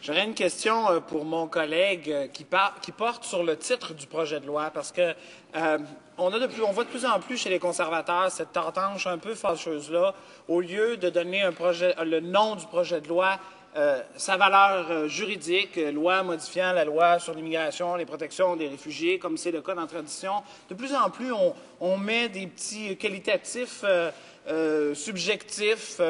J'aurais une question pour mon collègue qui porte sur le titre du projet de loi, parce que on voit de plus en plus chez les conservateurs cette tendance un peu fâcheuse-là, au lieu de donner le nom du projet de loi, sa valeur juridique, loi modifiant la loi sur l'immigration, les protections des réfugiés, comme c'est le cas dans la tradition. De plus en plus, on met des petits qualitatifs subjectifs.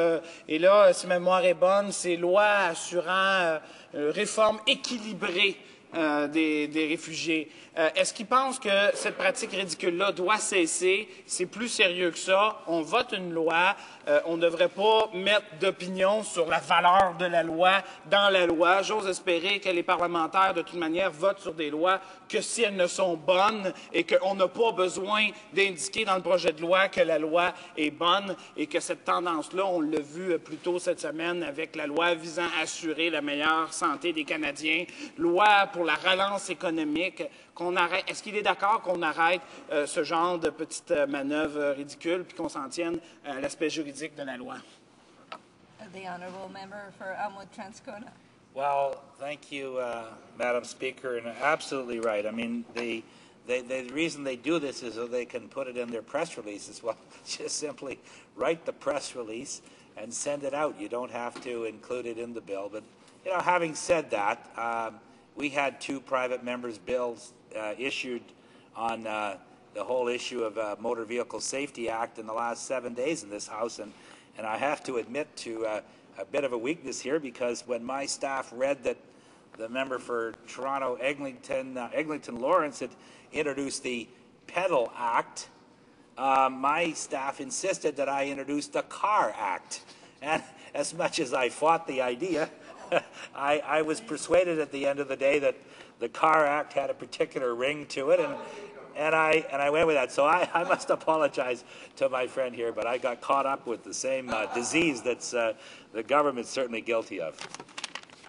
Et là, si ma mémoire est bonne, c'est loi assurant réforme équilibrée des réfugiés. Est-ce qu'ils pensent que cette pratique ridicule-là doit cesser? C'est plus sérieux que ça. On vote une loi. On ne devrait pas mettre d'opinion sur la valeur de la loi dans la loi. J'ose espérer que les parlementaires, de toute manière, votent sur des lois que si elles ne sont bonnes et qu'on n'a pas besoin d'indiquer dans le projet de loi que la loi est bonne et que cette tendance-là, on l'a vu plus tôt cette semaine avec la loi visant à assurer la meilleure santé des Canadiens, loi pour la relance économique, qu'on arrête. Est-ce qu'il est d'accord qu'on arrête ce genre de petites manœuvres ridicules puis qu'on s'en tienne à l'aspect juridique de la loi? The honourable member for Elmwood Transcona. Well, thank you, Madam Speaker, and absolutely right. I mean, the reason they do this is so they can put it in their press releases. Well, just simply write the press release and send it out. You don't have to include it in the bill. But, you know, having said that, we had two private members' bills issued on the whole issue of Motor Vehicle Safety Act in the last 7 days in this House, and I have to admit to a bit of a weakness here, because when my staff read that the member for Toronto Eglinton Lawrence had introduced the Pedal Act, my staff insisted that I introduce the Car Act. And as much as I fought the idea, I was persuaded at the end of the day that the Car Act had a particular ring to it, and I went with that. So I must apologize to my friend here, but I got caught up with the same disease that's the government's certainly guilty of.